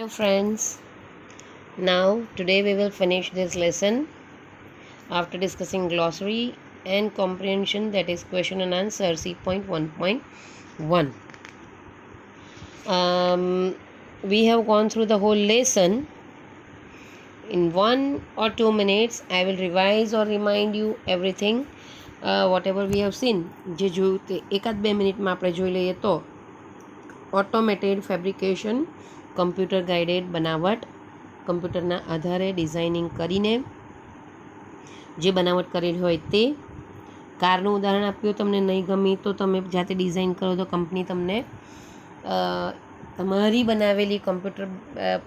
Hello friends, now today we will finish this lesson after discussing glossary and comprehension, that is question and answer C.1.1. We have gone through the whole lesson. In 1 or 2 minutes I will revise or remind you everything whatever we have seen. જે જોયું તે એકાદ 2 મિનિટમાં આપણે જોઈ લઈએ તો automated fabrication, computer guided બનાવટ, કમ્પ્યુટરના આધારે ડિઝાઇનિંગ કરીને જે બનાવટ કરેલી હોય તે. કારનું ઉદાહરણ આપ્યું, તમને નહીં ગમી તો તમે જાતે ડિઝાઇન કરો તો કંપની તમને તમારી બનાવેલી કમ્પ્યુટર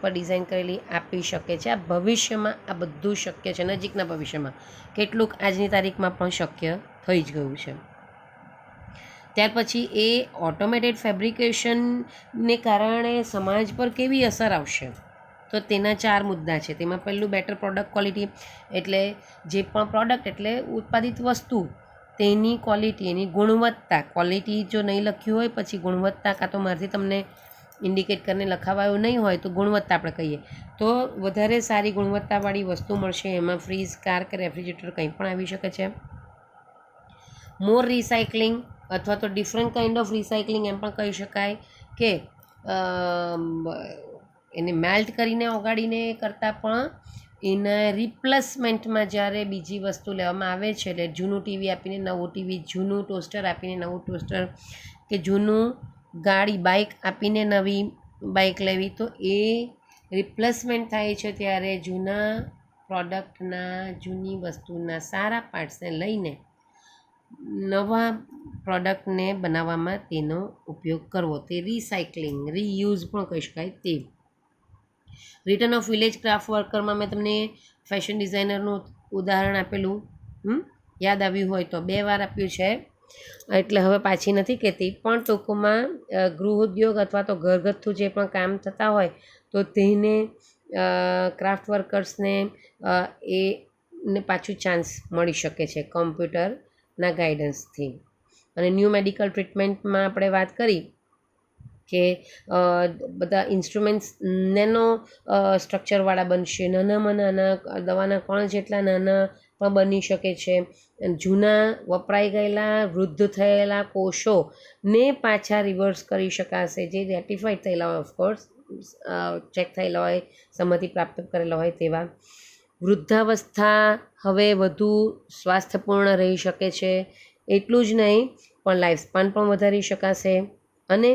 પર ડિઝાઇન કરેલી આપી શકે છે. આ ભવિષ્યમાં આ બધું શક્ય છે, નજીકના ભવિષ્યમાં, કેટલુંક આજની તારીખમાં પણ શક્ય થઈ જ ગયું છે. ત્યાર પછી એ ઓટોમેટેડ ફેબ્રિકેશનને કારણે સમાજ પર કેવી અસર આવશે, તો તેના 4 મુદ્દા છે. તેમાં પહેલું બેટર પ્રોડક્ટ ક્વોલિટી, એટલે જે પણ પ્રોડક્ટ એટલે ઉત્પાદિત વસ્તુ તેની ક્વોલિટી, એની ગુણવત્તા. ક્વોલિટી જો નહીં લખ્યું હોય પછી ગુણવત્તા, કાં તો મારાથી તમને ઇન્ડિકેટ કરીને લખાવાયું નહીં હોય તો ગુણવત્તા આપણે કહીએ, તો વધારે સારી ગુણવત્તાવાળી વસ્તુ મળશે. એમાં ફ્રીજ, કાર કે રેફ્રિજરેટર કંઈ પણ આવી શકે છે. મોર રિસાયકલિંગ અથવા તો ડિફરન્ટ કાઇન્ડ ઓફ રિસાયકલિંગ એમ પણ કહી શકાય કે એને મેલ્ટ કરીને ઓગાળીને કરતાં પણ એના રિપ્લેસમેન્ટમાં જ્યારે બીજી વસ્તુ લેવામાં આવે છે, એટલે જૂનું ટીવી આપીને નવું ટીવી, જૂનું ટોસ્ટર આપીને નવું ટોસ્ટર, કે જૂનું ગાડી બાઇક આપીને નવી બાઇક લેવી, તો એ રિપ્લેસમેન્ટ થાય છે. ત્યારે જૂના પ્રોડક્ટના, જૂની વસ્તુના સારા પાર્ટ્સને લઈને નવા પ્રોડક્ટને બનાવવામાં તેનો ઉપયોગ કરવો, તે રિસાયકલિંગ, રીયુઝ પણ કહી શકાય તે. રિટર્ન ઓફ વિલેજ ક્રાફ્ટ વર્કરમાં મેં તમને ફેશન ડિઝાઇનરનું ઉદાહરણ આપેલું, યાદ આવ્યું હોય તો 2 વાર આપ્યું છે, એટલે હવે પાછી નથી કહેતી. પણ ટૂંકમાં ગૃહ ઉદ્યોગ અથવા તો ઘરગથ્થુ જે પણ કામ થતા હોય તો તેને ક્રાફ્ટ વર્કર્સને એને પાછું ચાન્સ મળી શકે છે કમ્પ્યુટરના ગાઈડન્સથી. અને ન્યૂ મેડિકલ ટ્રીટમેન્ટમાં આપણે વાત કરી કે બધા ઇન્સ્ટ્રુમેન્ટ્સ નેનો સ્ટ્રક્ચરવાળા બનશે, નાનામાં નાના દવાના કણ જેટલા નાના પણ બની શકે છે. જૂના વપરાઈ ગયેલા વૃદ્ધ થયેલા કોષોને પાછા રિવર્સ કરી શકાશે, જે રેટિફાઈડ થયેલા હોય, ઓફકોર્સ ચેક થયેલા હોય, સંમતિ પ્રાપ્ત કરેલા હોય તેવા. વૃદ્ધાવસ્થા હવે વધુ સ્વાસ્થ્યપૂર્ણ રહી શકે છે. એટલું જ નહીં પણ લાઈફ સ્પાન પણ વધારી શકાશે અને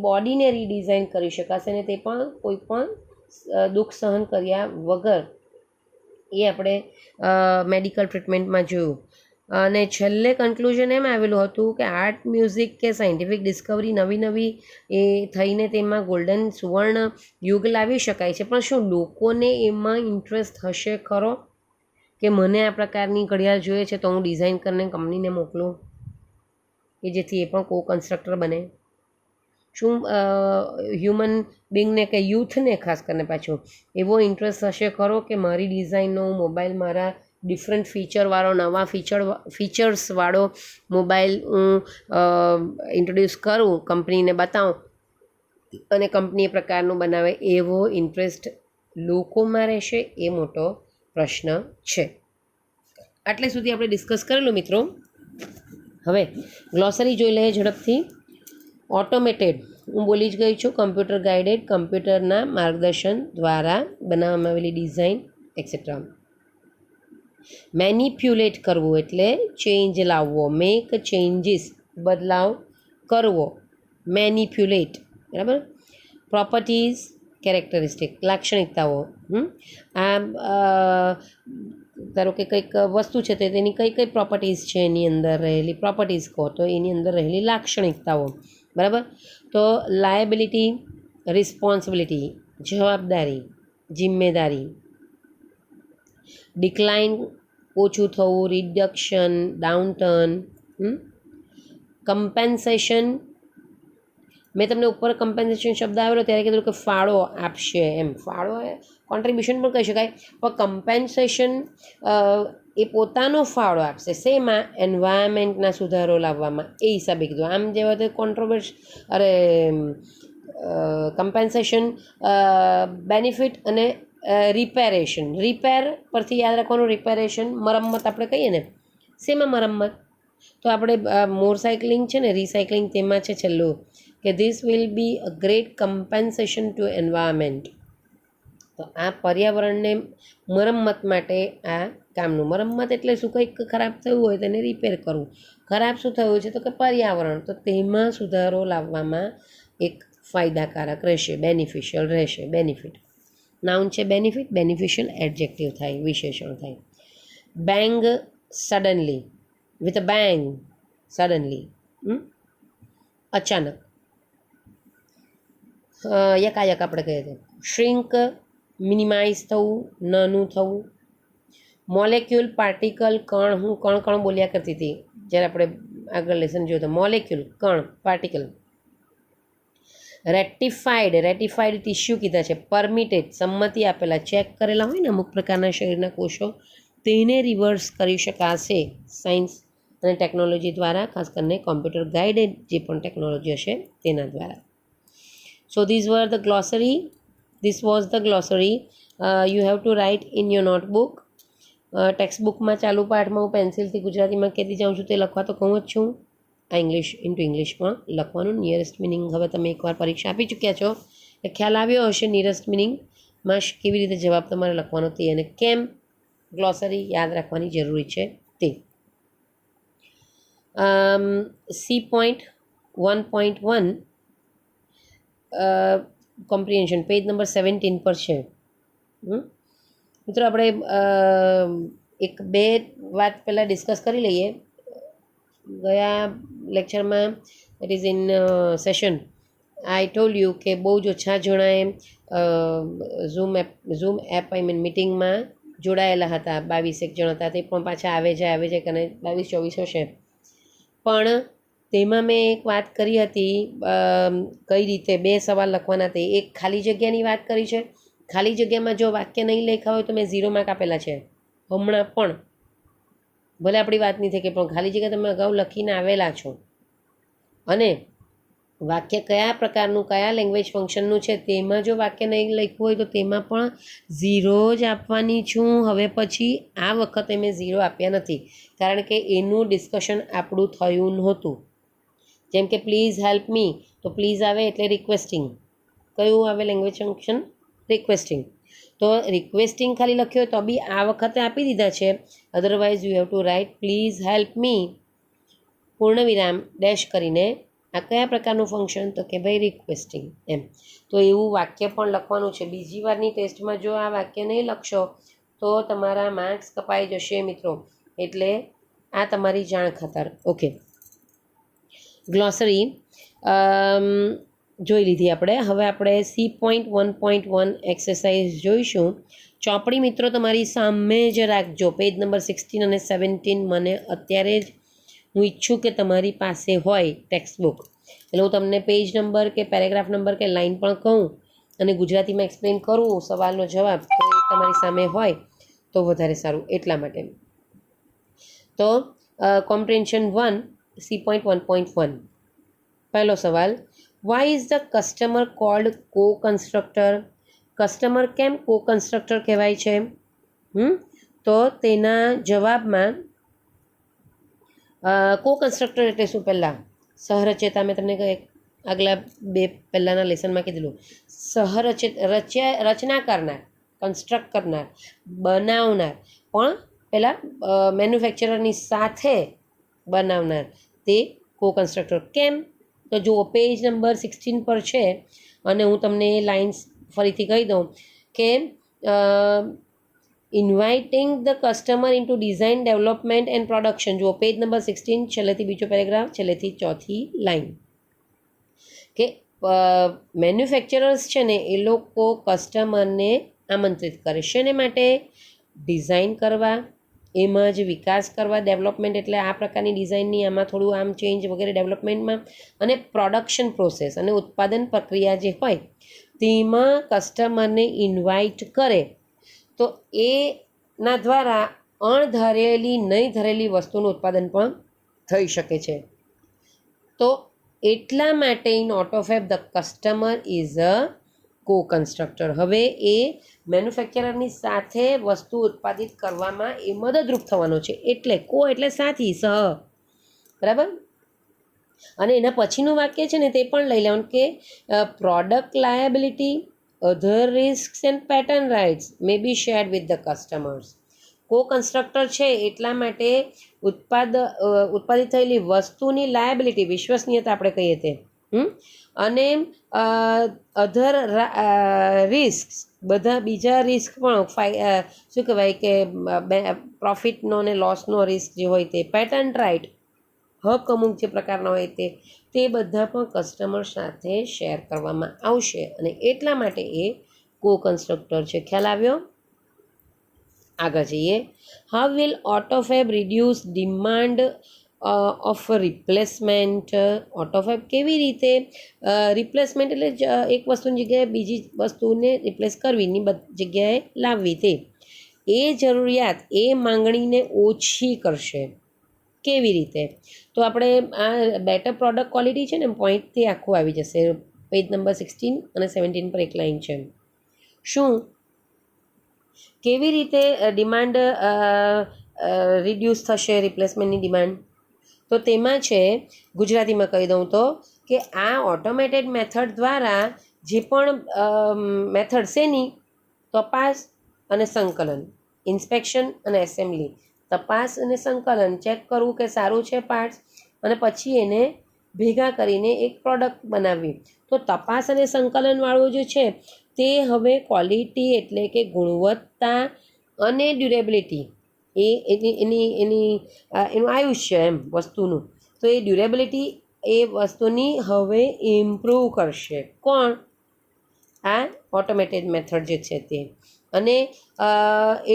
બોડીને રીડિઝાઇન કરી શકાશે, અને તે પણ કોઈ પણ દુઃખ સહન કર્યા વગર. એ આપણે મેડિકલ ટ્રીટમેન્ટમાં જોયું. અને છેલ્લે કન્ક્લુઝન એમ આવેલું હતું કે આર્ટ, મ્યુઝિક કે સાયન્ટિફિક ડિસ્કવરી નવી એ થઈને તેમાં ગોલ્ડન સુવર્ણ યુગ લાવી શકાય છે. પણ શું લોકોને એમાં ઇન્ટરેસ્ટ હશે ખરો કે મને આ પ્રકારની ઘડિયાળ જોઈએ છે તો હું ડિઝાઇન કરીને કંપનીને મોકલું, કે જેથી એ પણ કો કન્સ્ટ્રક્ટર બને? શું હ્યુમન બિંગને કે યુથને ખાસ કરીને પાછો એવો ઇન્ટરેસ્ટ હશે ખરો કે મારી ડિઝાઇનનો મોબાઈલ, મારા ડિફરન્ટ ફીચરવાળો, નવા ફીચર્સવાળો મોબાઈલ હું ઇન્ટ્રોડ્યુસ કરું, કંપનીને બતાવું અને કંપની એ પ્રકારનું બનાવે? એવો ઇન્ટરેસ્ટ લોકોમાં રહેશે? એ મોટો પ્રશ્ન છે. આટલે સુધી આપણે ડિસ્કસ કરેલું મિત્રો. હવે ગ્લોસરી જોઈ લઈએ ઝડપથી. ઓટોમેટેડ, હું બોલી જ ગઈ છું, કમ્પ્યુટર ગાઈડેડ, કમ્પ્યુટરના માર્ગદર્શન દ્વારા બનાવવામાં આવેલી ડિઝાઇન એક્સેટ્રા. મેનિપ્યુલેટ કરવું એટલે ચેન્જ લાવવો, મેક ચેન્જીસ, બદલાવ કરવો, મેનિપ્યુલેટ, બરાબર. પ્રોપર્ટીઝ, કેરેક્ટરિસ્ટિક, લાક્ષણિકતાઓ. આ ધારો કે કંઈક વસ્તુ છે તો તેની કઈ કઈ પ્રોપર્ટીઝ છે, એની અંદર રહેલી પ્રોપર્ટીઝ કહો તો એની અંદર રહેલી લાક્ષણિકતાઓ, બરાબર. તો લાયબિલિટી, રિસ્પોન્સિબિલિટી, જવાબદારી, જિમ્મેદારી. ડિક્લાઇન, ઓછું થવું, રિડક્શન, ડાઉનટર્ન. કમ્પેન્સેશન, મેં તમને ઉપર કમ્પેન્સેશન શબ્દ આવેલો ત્યારે કીધું કે ફાળો આપશે, એમ. ફાળો કોન્ટ્રીબ્યુશન પણ કહી શકાય, પણ કમ્પેન્સેશન એ પોતાનો ફાળો આપશે. શેમાં? એન્વાયરમેન્ટના સુધારો લાવવામાં, એ હિસાબે કીધું. આમ જેવા તો કમ્પેન્સેશન, બેનિફિટ અને રિપેરેશન. રિપેર પરથી યાદ રાખવાનું, રિપેરેશન મરમ્મત આપણે કહીએ ને, શેમાં મરમ્મત? તો આપણે મોરસાઇકલિંગ છે ને, રિસાયકલિંગ, તેમાં છે છેલ્લું કે this will be a great compensation to environment. તો આ પર્યાવરણને મરમ્મત માટે આ કામનું. મરમ્મત એટલે શું? કંઈક ખરાબ થયું હોય તેને રિપેર કરવું. ખરાબ શું થયું છે? તો કે પર્યાવરણ. તો તેમાં સુધારો લાવવામાં એક ફાયદાકારક રહેશે, બેનિફિશિયલ રહેશે. બેનિફિટ નાઉન છે, બેનિફિટ. બેનિફિશિયલ એડજેક્ટિવ થાય, વિશેષણ થાય. Bang, suddenly, with a bang, suddenly, અચાનક. યકાયક આપણે કહીએ તો. શ્રિંક, મિનિમાઇઝ થવું, નાનું થવું. મોલેક્યુલ, પાર્ટિકલ, કણ. હું કણ કણ બોલ્યા કરતી હતી જ્યારે આપણે આગળ લેસન જોયું તો. મોલેક્યુલ, કણ, પાર્ટિકલ. રેટિફાઈડ, રેટિફાઈડ ટિશ્યુ કીધા છે. પરમિટેડ, સંમતિ આપેલા, ચેક કરેલા હોય ને અમુક પ્રકારના શરીરના કોષો, તેને રિવર્સ કરી શકાશે સાયન્સ અને ટેકનોલોજી દ્વારા, ખાસ કરીને કોમ્પ્યુટર ગાઈડેડ જે પણ ટેકનોલોજી હશે તેના દ્વારા. So these were the glossary. This was the glossary. You have to write in your notebook. Text બુકમાં ચાલુ પાઠમાં હું પેન્સિલથી ગુજરાતીમાં કહેતી જાઉં છું, તે લખવા તો કહું જ છું. આ ઇંગ્લિશ ઇન્ટુ ઇંગ્લિશમાં લખવાનું. નિયરેસ્ટ મિનિંગ હવે તમે એકવાર પરીક્ષા આપી ચૂક્યા છો એ ખ્યાલ આવ્યો હશે. નિયરેસ્ટ મિનિંગમાં કેવી રીતે જવાબ તમારે લખવાનો તે અને કેમ ગ્લોસરી યાદ રાખવાની જરૂરી છે તે. C.1.1 કોમ્પ્રિહેન્શન પેજ નંબર 17 પર છે. મિત્રો આપણે એક બે વાત પહેલાં ડિસ્કસ કરી લઈએ. ગયા લેક્ચરમાં, it is in session, I told you કે બહુ જ ઓછા જણાએ ઝૂમ એપ મીટિંગમાં જોડાયેલા હતા. 22 જણ હતા. તે પણ પાછા આવે છે અને 22-24 હશે. પણ તેમાં મેં એક વાત કરી હતી, કઈ રીતે 2 સવાલ લખવાના તે. એક ખાલી જગ્યાની વાત કરી છે. ખાલી જગ્યામાં જો વાક્ય નહીં લખ્યા હોય તો મેં 0 માર્ક આપેલા છે હમણાં પણ. ભલે આપણી વાત નહીં થઈ કે પણ ખાલી જગ્યા તમે અગાઉ લખીને આવેલા છો. અને વાક્ય કયા પ્રકારનું, કયા લેંગ્વેજ ફંક્શનનું છે તેમાં જો વાક્ય નહીં લખ્યું હોય તો તેમાં પણ 0 જ આપવાની છું. હવે પછી આ વખતે મેં 0 આપ્યા નથી, કારણ કે એનું ડિસ્કશન આપણું થયું નહોતું. જેમ કે પ્લીઝ હેલ્પ મી, તો પ્લીઝ આવે એટલે રિક્વેસ્ટિંગ. કયું આવે લેંગ્વેજ ફંક્શન? રિક્વેસ્ટિંગ. તો રિક્વેસ્ટિંગ ખાલી લખ્યો તો બી આ વખતે આપી દીધા છે. Otherwise you have to write please help me, પૂર્ણ વિરામ, ડેશ કરીને. આ કયા પ્રકારનું ફંક્શન? તો કે ભાઈ રિક્વેસ્ટિંગ એમ. તો એવું વાક્ય પણ લખવાનું છે. બીજી વારની ટેસ્ટમાં જો આ વાક્ય નહીં લખશો તો તમારા માર્ક્સ કપાઈ જશે મિત્રો. એટલે આ તમારી જાણ ખાતર. ઓકે, ગ્લોસરી જોઈ લીધી આપણે. હવે આપણે C.1.1 એક્સરસાઇઝ જોઈશું. ચોપડી મિત્રો તમારી સામે જ રાખજો. પેજ નંબર 16 અને 17 મને અત્યારે જ હું ઈચ્છું કે તમારી પાસે હોય ટેક્સ્ટ બુક. એટલે હું તમને પેજ નંબર કે પેરેગ્રાફ નંબર કે લાઇન પણ કહું અને ગુજરાતીમાં એક્સપ્લેન કરું સવાલનો જવાબ, તો એ તમારી સામે હોય તો વધારે સારું. એટલા માટે તો કોમ્પ્રિહેન્શન 1 C.1.1. પહેલો સવાલ, why is the customer called co constructor? Customer કેમ કો કન્સ્ટ્રક્ટર કહેવાય છે? તો તેના જવાબમાં કો કન્સ્ટ્રક્ટર એટલે શું? પહેલાં સહરચેતા, મેં તમને આગલા 2 પહેલાંના લેસનમાં કીધેલું. રચના કરનાર, કન્સ્ટ્રક્ટ કરનાર, બનાવનાર, પણ પહેલાં મેન્યુફેક્ચરરની સાથે બનાવનાર, તે કો કન્સ્ટ્રક્ટર. કેમ? તો જુઓ, પેજ નંબર 16 પર છે અને હું તમને એ લાઇન્સ ફરીથી કહી દઉં કે inviting the customer into design, development and production. જુઓ પેજ નંબર 16, છેલ્લેથી બીજો પેરેગ્રાફ, છેલ્લેથી ચોથી લાઇન. કે મેન્યુફેક્ચરર્સ છે ને એ લોકો કસ્ટમરને આમંત્રિત કરે. શેને માટે? ડિઝાઇન કરવા, એમાં જ વિકાસ કરવા. ડેવલપમેન્ટ એટલે આ પ્રકારની ડિઝાઇનની આમાં થોડું આમ ચેન્જ વગેરે ડેવલપમેન્ટમાં. અને પ્રોડક્શન પ્રોસેસ અને ઉત્પાદન પ્રક્રિયા જે હોય તેમાં કસ્ટમરને ઇન્વાઇટ કરે તો એના દ્વારા અણધારેલી, નહીં ધારેલી વસ્તુનું ઉત્પાદન પણ થઈ શકે છે. તો એટલા માટે in Autofac the customer is a co constructor. હવે એ મેન્યુફેક્ચરરની સાથે વસ્તુ ઉત્પાદિત કરવામાં એ મદદરૂપ થવાનો છે. એટલે કો એટલે સાથી, સહ, બરાબર. અને એના પછીનું વાક્ય છે ને તે પણ લઈ લેવાનું કે product liability, other risk and patent rights may be shared with the customers. Co constructor છે એટલા માટે ઉત્પાદિત થયેલી વસ્તુની લાયબિલિટી, વિશ્વસનીયતા આપણે કહીએ તે, અને અધર રિસ્ક, બધા બીજા રિસ્ક પણ શું કહેવાય કે પ્રોફિટનો અને લોસનો રિસ્ક જે હોય તે, પેટર્ન રાઇટ, હક અમુક જે પ્રકારના હોય તે બધા પણ કસ્ટમર સાથે શેર કરવામાં આવશે. અને એટલા માટે એ કો કન્સ્ટ્રક્ટર છે. ખ્યાલ આવ્યો? આગળ જઈએ. How will Autofac reduce demand of replacement. Autofac કેવી રીતે રિપ્લેસમેન્ટ એટલે એક વસ્તુની જગ્યાએ બીજી વસ્તુને રિપ્લેસ કરવીની જગ્યાએ લાવવી, તે એ જરૂરિયાત, એ માંગણીને ઓછી કરશે. કેવી રીતે? તો આપણે આ બેટર પ્રોડક્ટ ક્વોલિટી છે ને, પોઈન્ટથી આખું આવી જશે. પેજ નંબર 16 અને 17 પર એક લાઈન છે. શું કેવી રીતે ડિમાન્ડ રિડ્યુસ થશે, રિપ્લેસમેન્ટની ડિમાન્ડ? તો તેમાં છે, ગુજરાતીમાં કહી દઉં તો, કે આ ઓટોમેટેડ મેથડ દ્વારા જે પણ મેથડ શેની? તપાસ અને સંકલન, ઇન્સ્પેક્શન અને એસેમ્બલી. તપાસ અને સંકલન, ચેક કરવું કે સારું છે પાર્ટ્સ, અને પછી એને ભેગા કરીને એક પ્રોડક્ટ બનાવવી. તો તપાસ અને સંકલનવાળું જે છે તે હવે ક્વોલિટી એટલે કે ગુણવત્તા અને ડ્યુરેબિલિટી, એનું આયુષ્ય એમ વસ્તુનું, તો એ ડ્યુરેબિલિટી એ વસ્તુની હવે ઇમ્પ્રૂવ કરશે. કોણ? આ ઓટોમેટેડ મેથડ જે છે તે. અને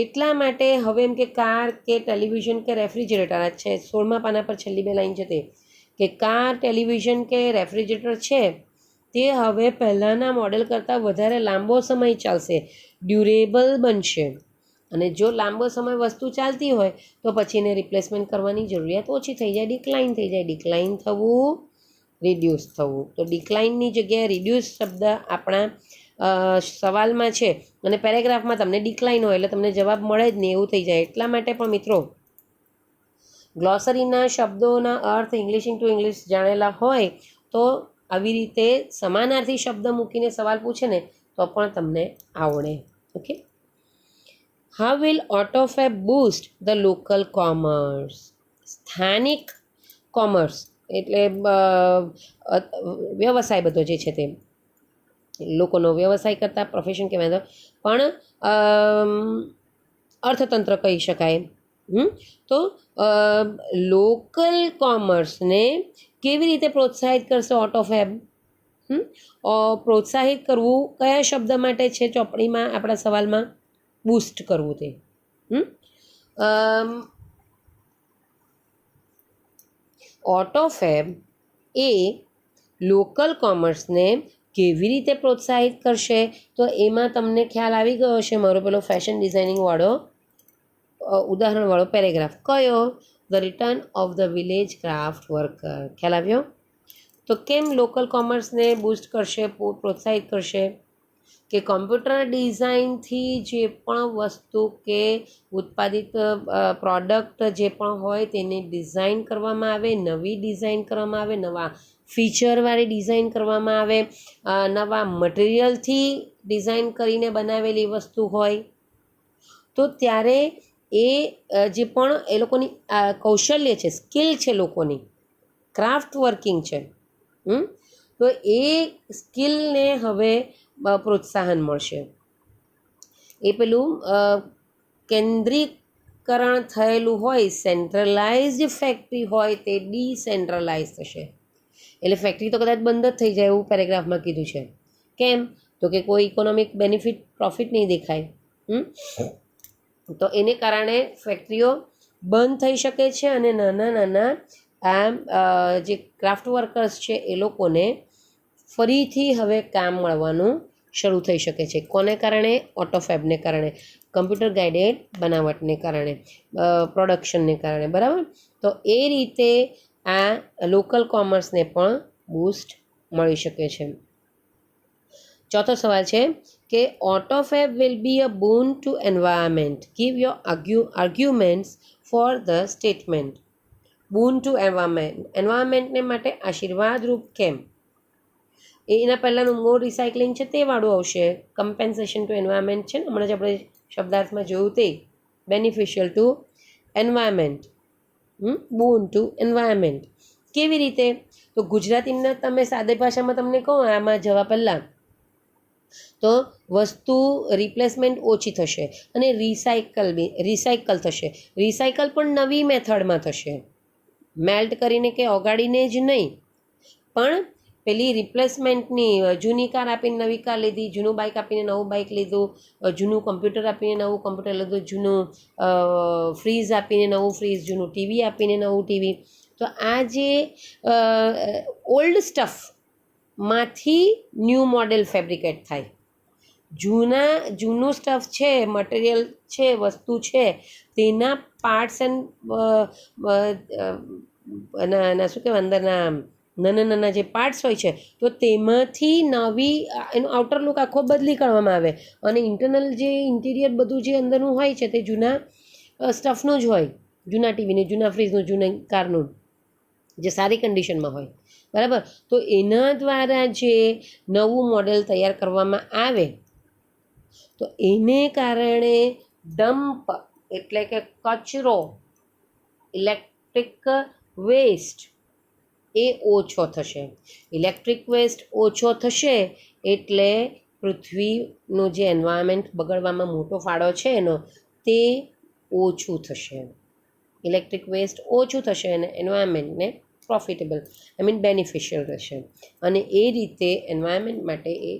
એટલા માટે હવે એમ કે કાર કે ટેલિવિઝન કે રેફ્રિજરેટર, આ છે 16મા પાના પર છેલ્લી 2 લાઈન છે તે, કે કાર, ટેલિવિઝન કે રેફ્રિજરેટર છે તે હવે પહેલાંના મોડેલ કરતાં વધારે લાંબો સમય ચાલશે, ડ્યુરેબલ બનશે. અને જો લાંબો સમય વસ્તુ ચાલતી હોય તો પછી એને રિપ્લેસમેન્ટ કરવાની જરૂરિયાત ઓછી થઈ જાય, ડિક્લાઇન થઈ જાય. ડિક્લાઇન થવું, રિડ્યુસ થવું. તો ડિક્લાઇનની જગ્યાએ રિડ્યુસ શબ્દ આપણા સવાલમાં છે, અને પેરેગ્રાફમાં તમને ડિક્લાઇન હોય એટલે તમને જવાબ મળે જ નહીં એવું થઈ જાય. એટલા માટે પણ મિત્રો ગ્લોસરીના શબ્દોના અર્થ ઇંગ્લિશ ટુ ઇંગ્લિશ જાણેલા હોય તો આવી રીતે સમાનાર્થી શબ્દ મૂકીને સવાલ પૂછે ને તો પણ તમને આવડે. Okay. How will Autofac boost the local commerce. સ્થાનિક કોમર્સ એટલે વ્યવસાય બધો જે છે તે, લોકોનો વ્યવસાય કરતા પ્રોફેશન કહેવાય તો પણ અર્થતંત્ર કહી શકાય. તો લોકલ કોમર્સને કેવી રીતે પ્રોત્સાહિત કરશે ઓટોફેબ? પ્રોત્સાહિત કરવું કયા શબ્દ માટે છે ચોપડીમાં, આપણા સવાલમાં? બૂસ્ટ કરવું તે. ઓટોફેબ એ લોકલ કોમર્સને કેવી રીતે પ્રોત્સાહિત કરશે? તો એમાં તમને ખ્યાલ આવી ગયો છે મારો પેલો ફેશન ડિઝાઇનિંગવાળો ઉદાહરણવાળો પેરેગ્રાફ. કયો? The return of the village craft worker. ખ્યાલ આવ્યો? તો કેમ લોકલ કોમર્સને બૂસ્ટ કરશે, પ્રોત્સાહિત કરશે? કે કોમ્પ્યુટર ડિઝાઇનથી જે પણ વસ્તુ કે ઉત્પાદિત પ્રોડક્ટ જે પણ હોય તેને ડિઝાઇન કરવામાં આવે, નવી ડિઝાઇન કરવામાં આવે, નવા ફીચરવાળી ડિઝાઇન કરવામાં આવે, નવા મટીરિયલથી ડિઝાઇન કરીને બનાવેલી વસ્તુ હોય, તો ત્યારે એ જે પણ એ લોકોની કૌશલ્ય છે, સ્કિલ છે, લોકોની ક્રાફ્ટ વર્કિંગ છે, તો એ સ્કિલને હવે પ્રોત્સાહન મળશે. એ પેલું કેન્દ્રીકરણ થયેલું હોય, સેન્ટ્રલાઇઝડ ફેક્ટરી હોય તે ડિસેન્ટ્રલાઇઝ થશે. એટલે ફેક્ટરી તો કદાચ બંધ જ થઈ જાય એવું પેરેગ્રાફમાં કીધું છે. કેમ? તો કે કોઈ ઇકોનોમિક બેનિફિટ, પ્રોફિટ નહીં દેખાય, તો એને કારણે ફેક્ટરીઓ બંધ થઈ શકે છે અને નાના નાના જે ક્રાફ્ટ વર્કર્સ છે એ લોકોને ફરીથી હવે કામ મળવાનું શરૂ થઈ શકે છે. કોને કારણે? ઓટોફેબને કારણે, કમ્પ્યુટર ગાઈડેડ બનાવટને કારણે, પ્રોડક્શનને કારણે. બરાબર? તો એ રીતે આ લોકલ કોમર્સને પણ બૂસ્ટ મળી શકે છે. ચોથો સવાલ છે કે Autofac will be a boon to environment. Give your arguments for the statement. boon to environment. એન્વાયરમેન્ટને માટે આશીર્વાદરૂપ કેમ? એના પહેલાંનું મોર રિસાયકલિંગ છે તે વાળું આવશે. કમ્પેન્સેશન ટુ એન્વાયરમેન્ટ છે ને, હમણાં જ આપણે શબ્દાર્થમાં જોયું તે beneficial to environment. boon to environment. કેવી રીતે? તો ગુજરાતીના તમે સાદી ભાષામાં તમને કહો આમાં જવા પહેલાં તો વસ્તુ રિપ્લેસમેન્ટ ઓછી થશે અને રિસાયકલ થશે. રિસાયકલ પણ નવી મેથડમાં થશે, મેલ્ટ કરીને કે ઓગાળીને જ નહીં, પણ પેલી રિપ્લેસમેન્ટની જૂની કાર આપીને નવી કાર લીધી, જૂનું બાઇક આપીને નવું બાઇક લીધું, જૂનું કમ્પ્યુટર આપીને નવું કમ્પ્યુટર લીધું, જૂનું ફ્રીઝ આપીને નવું ફ્રીઝ, જૂનું ટીવી આપીને નવું ટીવી. તો આ જે ઓલ્ડ સ્ટફમાંથી ન્યૂ મોડેલ ફેબ્રિકેટ થાય. જૂનું સ્ટફ છે, મટીરિયલ છે, વસ્તુ છે, તેના પાર્ટ્સ એના શું કહેવાય અંદરના નાના જે પાર્ટ્સ હોય છે તો તેમાંથી નવી એનો આઉટર લુક આખો બદલી કરવામાં આવે અને ઇન્ટરનલ જે ઇન્ટિરિયર બધું જે અંદરનું હોય છે તે જૂના સ્ટફનું જ હોય, જૂના ટીવીનું, જૂના ફ્રીજનું, જૂના કારનું, જે સારી કન્ડિશનમાં હોય. બરાબર? તો એના દ્વારા જે નવું મોડેલ તૈયાર કરવામાં આવે તો એને કારણે ડમ્પ એટલે કે કચરો, ઇલેક્ટ્રિક વેસ્ટ એ ઓછો થશે. ઇલેક્ટ્રિક વેસ્ટ ઓછો થશે એટલે પૃથ્વીનો જે એન્વાયરમેન્ટ બગડવામાં મોટો ફાળો છે એનો તે ઓછું થશે. ઇલેક્ટ્રિક વેસ્ટ ઓછું થશે અને એન્વાયરમેન્ટને પ્રોફિટેબલ બેનિફિશિયલ રહેશે અને એ રીતે એન્વાયરમેન્ટ માટે એ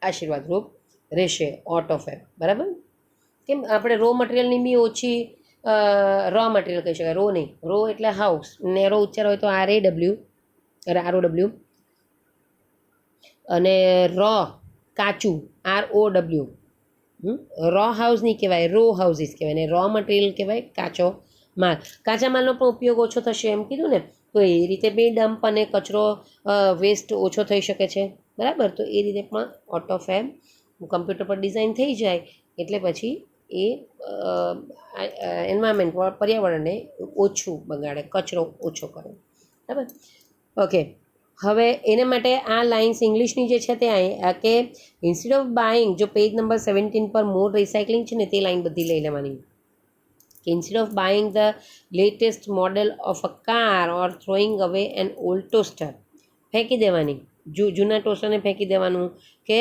આશીર્વાદરૂપ રહેશે ઓટોફેબ. બરાબર? કેમ આપણે રો મટીરિયલની બી ઓછી રો મટીરિયલ કહી શકાય, રો નહીં, રો એટલે હાઉસ, નેરો ઉચ્ચાર હોય તો ROW અને રો કાચું ROW. રો હાઉસ નહીં કહેવાય, રો હાઉસીસ કહેવાય ને રો મટીરિયલ કહેવાય કાચો માલ. કાચા માલનો પણ ઉપયોગ ઓછો થશે એમ કીધું ને, તો એ રીતે બી ડમ્પ અને કચરો વેસ્ટ ઓછો થઈ શકે છે. બરાબર? તો એ રીતે પણ ઓટોફેબ કમ્પ્યુટર પર ડિઝાઇન થઈ જાય એટલે પછી એ એન્વાયરમેન્ટ પર્યાવરણને ઓછું બગાડે, કચરો ઓછો કરે. બરાબર? ઓકે, હવે એના માટે આ લાઇન્સ ઇંગ્લિશની જે છે તે કે ઇન્સ્ટેડ ઓફ બાઇંગ, જો પેજ નંબર 17 પર મોર રિસાયકલિંગ છે ને તે લાઇન બધી લઈ લેવાની કે instead of buying the latest model of a car or throwing અવે એન ઓલ્ડ ટોસ્ટર, ફેંકી દેવાની, જૂના ટોસ્ટરને ફેંકી દેવાનું કે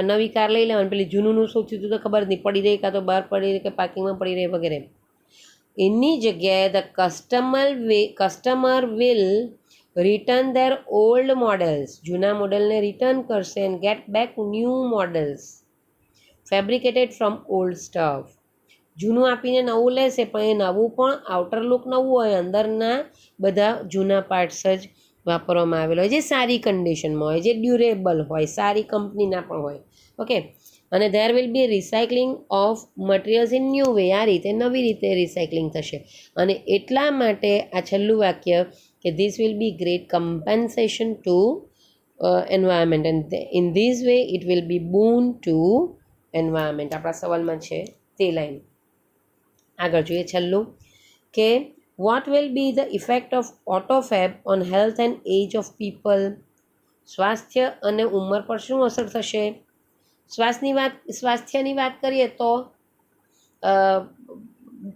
નવી કાર લઈ લેવાની. પેલી જૂનું શું થયું તો ખબર નહીં, પડી રહી કાં તો બહાર પડી રહી કે પાર્કિંગમાં પડી રહી વગેરે. એની જગ્યાએ the customer will return there old models, જૂના મોડેલને રિટર્ન કરશે and get back new models fabricated from old stuff. જૂનું આપીને નવું લેશે પણ એ નવું પણ આઉટર લુક નવું હોય, અંદરના બધા જૂના પાર્ટ્સ જ વાપરવામાં આવેલો હોય, જે સારી કન્ડિશનમાં હોય, જે ડ્યુરેબલ હોય, સારી કંપનીના પણ હોય. ઓકે, અને there will be recycling of materials in new way. આ રીતે નવી રીતે રિસાયકલિંગ થશે અને એટલા માટે આ છેલ્લું વાક્ય કે this will be great compensation to environment and in this way it will be boon to environment. આપણા સવાલમાં છે તે લાઈન. આગળ જોઈએ છેલ્લું કે what will be the effect of Autofac on health and age of people. સ્વાસ્થ્ય અને ઉંમર પર શું અસર થશે? સ્વાસ્થ્યની વાત કરીએ તો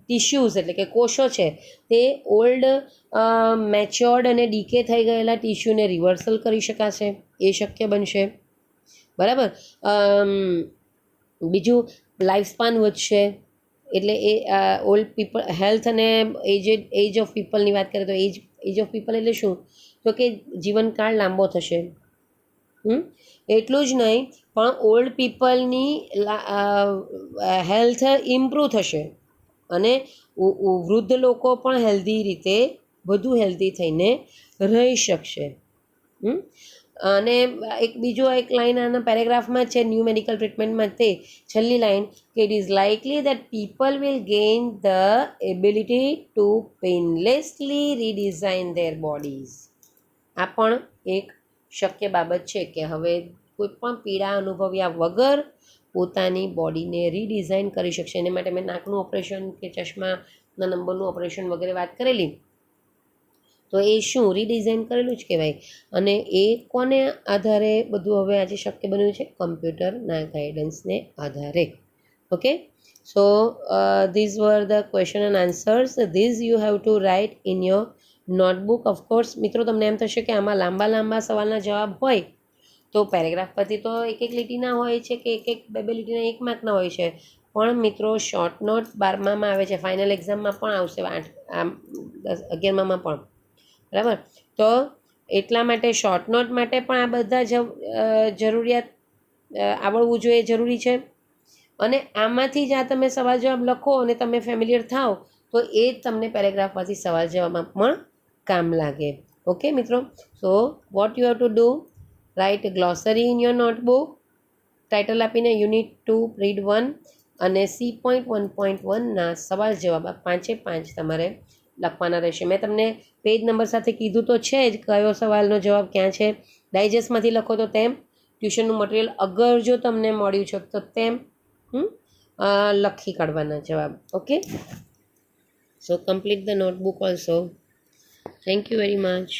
ટિશ્યુઝ એટલે કે કોષો છે તે ઓલ્ડ મેચ્યોર્ડ અને ડીકે થઈ ગયેલા ટિશ્યુને રિવર્સલ કરી શકાશે, એ શક્ય બનશે. બરાબર? બીજું લાઈફ સ્પાન વધશે એટલે એ ઓલ્ડ પીપલ હેલ્થ અને એજ ઓફ પીપલની વાત કરીએ તો એજ ઓફ પીપલ એટલે શું? તો કે જીવનકાળ લાંબો થશે. એટલું જ નહીં પણ ઓલ્ડ પીપલની હેલ્થ ઇમ્પ્રૂવ થશે અને વૃદ્ધ લોકો પણ હેલ્ધી રીતે વધુ હેલ્ધી થઈને રહી શકશે. અને એક લાઈન આના પેરેગ્રાફમાં છે ન્યૂ મેડિકલ ટ્રીટમેન્ટમાં, તે છેલ્લી લાઈન કે it is likely that people will gain the ability to painlessly redesign their bodies. આ પણ એક શક્ય બાબત છે કે હવે કોઈ પણ પીડા અનુભવ્યા વગર પોતાની બોડીને રીડિઝાઇન કરી શકશે. એને માટે મેં નાકનું ઓપરેશન કે ચશ્માના નંબરનું ઓપરેશન વગેરે વાત કરેલી. તો એ શું રીડિઝાઇન કરેલું જ કહેવાય. અને એ કોને આધારે બધું હવે આજે શક્ય બન્યું છે? કમ્પ્યુટરના ગાઈડન્સને આધારે. Okay, so these were the question and answers. These you have to write in your notebook. Of course મિત્રો, તમને એમ થશે કે આમાં લાંબા લાંબા સવાલના જવાબ હોય તો પેરેગ્રાફ પરથી તો એક એક લીટીના હોય છે કે એક બે લીટીના 1 માર્કના હોય છે. પણ મિત્રો શોર્ટ નોટ 12મામાં આવે છે, ફાઇનલ એક્ઝામમાં પણ આવશે, 11મામાં પણ. બરાબર, તો એટલા માટે શોર્ટ નોટ માટે પણ આ બધા જરૂરિયાત આવડવું જોઈએ, જરૂરી છે. અને આમાંથી જ આ તમે સવાલ જવાબ લખો અને તમે ફેમિલિયર થાઓ તો એ જ તમને પેરેગ્રાફમાંથી સવાલ જવાબમાં પણ કામ લાગે. ઓકે મિત્રો, so what you have to do, write glossary in your notebook, title આપીને યુનિટ 2 રીડ 1 અને C.1.1ના સવાલ જવાબ 5 તમારે લખવાના રહેશે. મેં તમને પેજ નંબર સાથે કીધું તો છે જ કયો સવાલનો જવાબ ક્યાં છે. ડાયજેસ્ટમાંથી લખો તો તેમ, ટ્યુશનનું મટીરિયલ અગર જો તમને મળ્યું છે તો તેમ લખી કાઢવાના જવાબ. Okay, so complete the notebook also. Thank you very much.